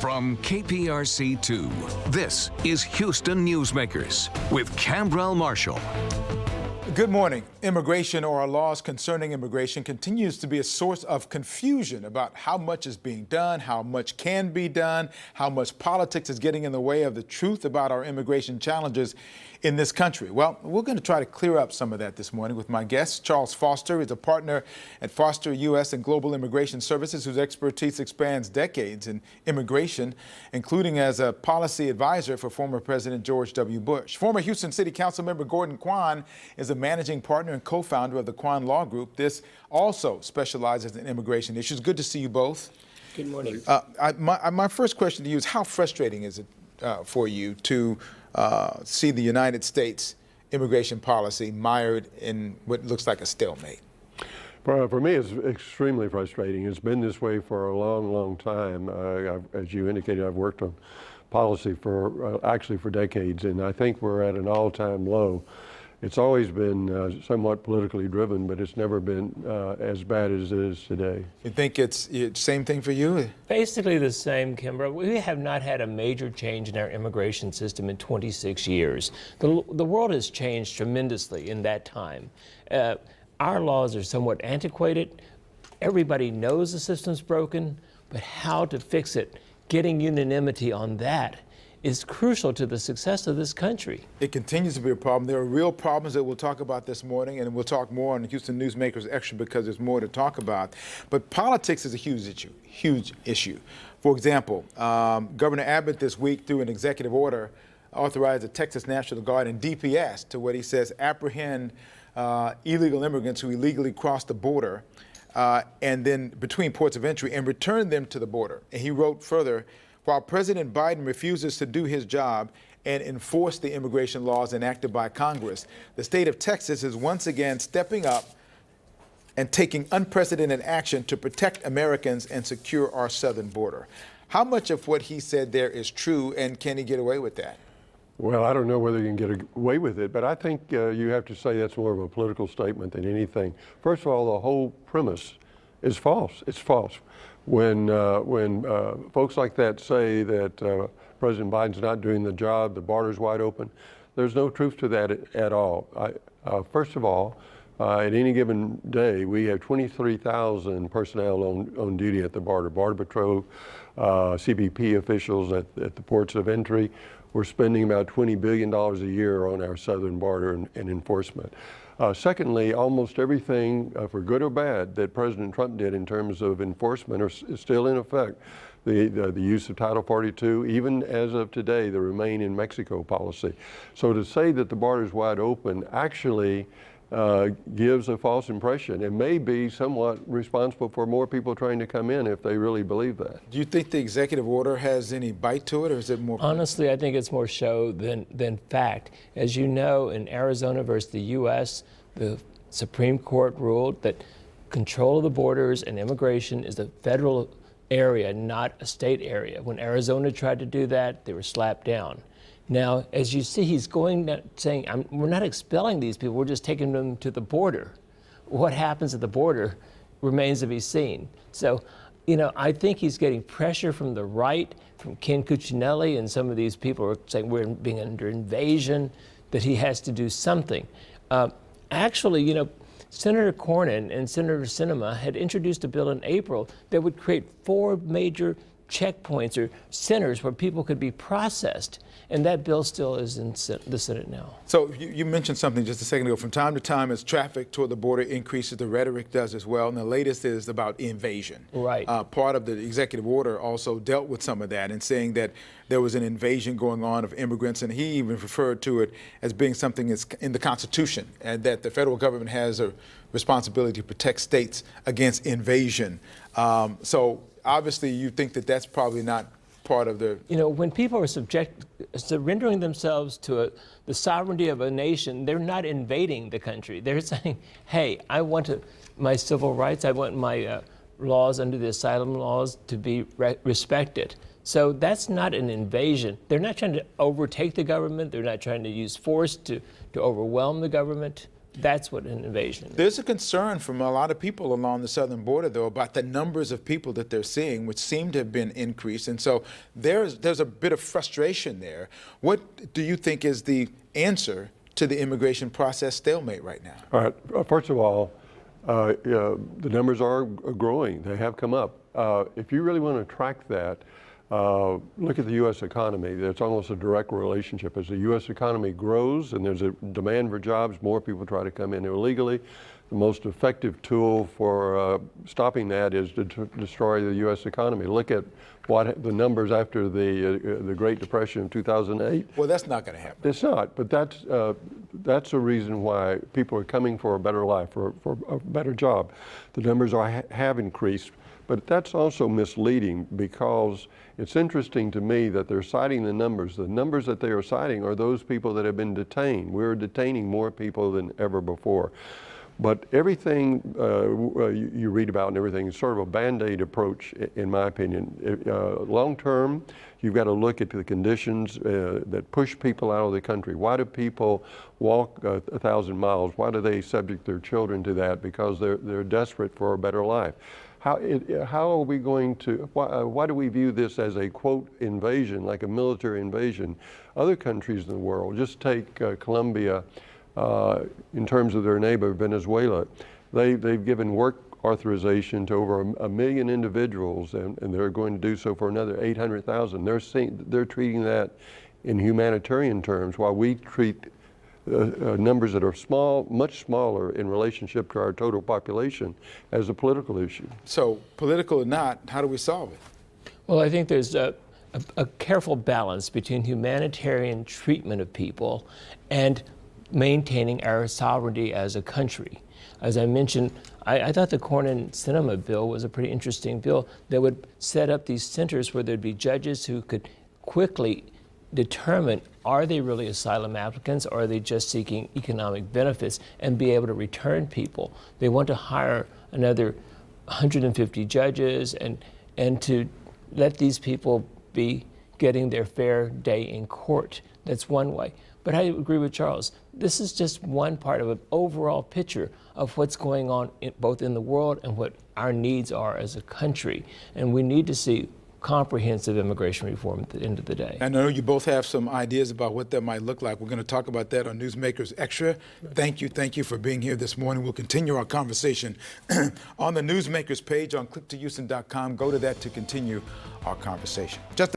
From KPRC2, this is Houston Newsmakers with Cambrell Marshall. Good morning. Immigration, or our laws concerning immigration, continues to be a source of confusion about how much is being done, how much can be done, how much politics is getting in the way of the truth about our immigration challenges in this country. Well, we're going to try to clear up some of that this morning with my guest. Charles Foster is a partner at Foster U.S. and Global Immigration Services, whose expertise spans decades in immigration, including as a policy advisor for former President George W. Bush. Former Houston City Council member Gordon Quan is a managing partner and co-founder of the Quan Law Group. This also specializes in immigration issues. Good to see you both. Good morning. My first question to you is, how frustrating is it for you to see the United States immigration policy mired in what looks like a stalemate? For me, it's extremely frustrating. It's been this way for a long, long time. As you indicated, I've worked on policy for actually for decades, and I think we're at an all-time low. It's always been somewhat politically driven, but it's never been as bad as it is today. You think it's same thing for you? Basically the same, Kimbra. We have not had a major change in our immigration system in 26 years. The world has changed tremendously in that time. Our laws are somewhat antiquated. Everybody knows the system's broken, but how to fix it, getting unanimity on that, is crucial to the success of this country. It continues to be a problem. There are real problems that we'll talk about this morning, and we'll talk more on the Houston Newsmakers Extra because there's more to talk about. But politics is a huge issue. For example, Governor Abbott this week, through an executive order, authorized the Texas National Guard and DPS to, what he says, apprehend illegal immigrants who illegally cross the border and then between ports of entry and return them to the border. And he wrote further, while President Biden refuses to do his job and enforce the immigration laws enacted by Congress, the state of Texas is once again stepping up and taking unprecedented action to protect Americans and secure our southern border. How much of what he said there is true, and can he get away with that? Well, I don't know whether you can get away with it, but I think you have to say that's more of a political statement than anything. First of all, the whole premise is false. It's false. When folks like that say that President Biden's not doing the job, the border's wide open, there's no truth to that at all. First of all, at any given day, we have 23,000 personnel on duty at the border, Border Patrol, CBP officials at the ports of entry. We're spending about $20 billion a year on our southern border and enforcement. Secondly, almost everything, for good or bad, that President Trump did in terms of enforcement is still in effect. The use of Title 42, even as of today, the Remain in Mexico policy. So to say that the border is wide open actually gives a false impression and may be somewhat responsible for more people trying to come in if they really believe that. Do you think the executive order has any bite to it, or is it more? Honestly, I think it's more show than fact. As you know, in Arizona versus the U.S., the Supreme Court ruled that control of the borders and immigration is a federal area, not a state area. When Arizona tried to do that, they were slapped down. Now, as you see, he's going saying, we're not expelling these people, we're just taking them to the border. What happens at the border remains to be seen. So, I think he's getting pressure from the right, from Ken Cuccinelli, and some of these people are saying we're being under invasion, that he has to do something. Actually, Senator Cornyn and Senator Sinema had introduced a bill in April that would create 4 major checkpoints or centers where people could be processed. And that bill still is in the Senate now. So you mentioned something just a second ago. From time to time, as traffic toward the border increases, the rhetoric does as well. And the latest is about invasion. Right. Part of the executive order also dealt with some of that and saying that there was an invasion going on of immigrants. And he even referred to it as being something that's in the Constitution, and that the federal government has a responsibility to protect states against invasion. So obviously you think that that's probably not part of the... when people are surrendering themselves to the sovereignty of a nation, they're not invading the country. They're saying, hey, I want my civil rights, I want my laws under the asylum laws to be respected. So that's not an invasion. They're not trying to overtake the government. They're not trying to use force to overwhelm the government. That's what an invasion is. There's a concern from a lot of people along the southern border, though, about the numbers of people that they're seeing, which seem to have been increased. And so there's a bit of frustration there. What do you think is the answer to the immigration process stalemate right now? All right. First of all, the numbers are growing. They have come up. If you really want to track that, look at the U.S. economy. There's almost a direct relationship. As the U.S. economy grows and there's a demand for jobs, more people try to come in illegally. The most effective tool for stopping that is to destroy the U.S. economy. Look at what the numbers after the Great Depression of 2008. Well, that's not going to happen. It's not, but that's a reason why people are coming for a better life, for a better job. The numbers have increased, but that's also misleading because it's interesting to me that they're citing the numbers. The numbers that they are citing are those people that have been detained. We're detaining more people than ever before. But everything you read about and everything is sort of a Band-Aid approach, in my opinion. Long term, you've got to look at the conditions that push people out of the country. Why do people walk 1,000 miles? Why do they subject their children to that? Because they're desperate for a better life. How are we going to, why do we view this as a, quote, invasion, like a military invasion? Other countries in the world, just take Colombia, in terms of their neighbor, Venezuela, they've given work authorization to over a million individuals, and they're going to do so for another 800,000. They're treating that in humanitarian terms, while we treat numbers that are small, much smaller in relationship to our total population, as a political issue. So, political or not, how do we solve it? Well, I think there's a careful balance between humanitarian treatment of people and maintaining our sovereignty as a country. As I mentioned, I thought the Cornyn-Sinema bill was a pretty interesting bill that would set up these centers where there'd be judges who could quickly determine, are they really asylum applicants or are they just seeking economic benefits, and be able to return people. They want to hire another 150 judges and to let these people be getting their fair day in court. That's one way. But I agree with Charles. This is just one part of an overall picture of what's going on both in the world and what our needs are as a country. And we need to see comprehensive immigration reform at the end of the day. I know you both have some ideas about what that might look like. We're going to talk about that on Newsmakers Extra. Thank you for being here this morning. We'll continue our conversation on the Newsmakers page on clicktohouston.com. Go to that to continue our conversation.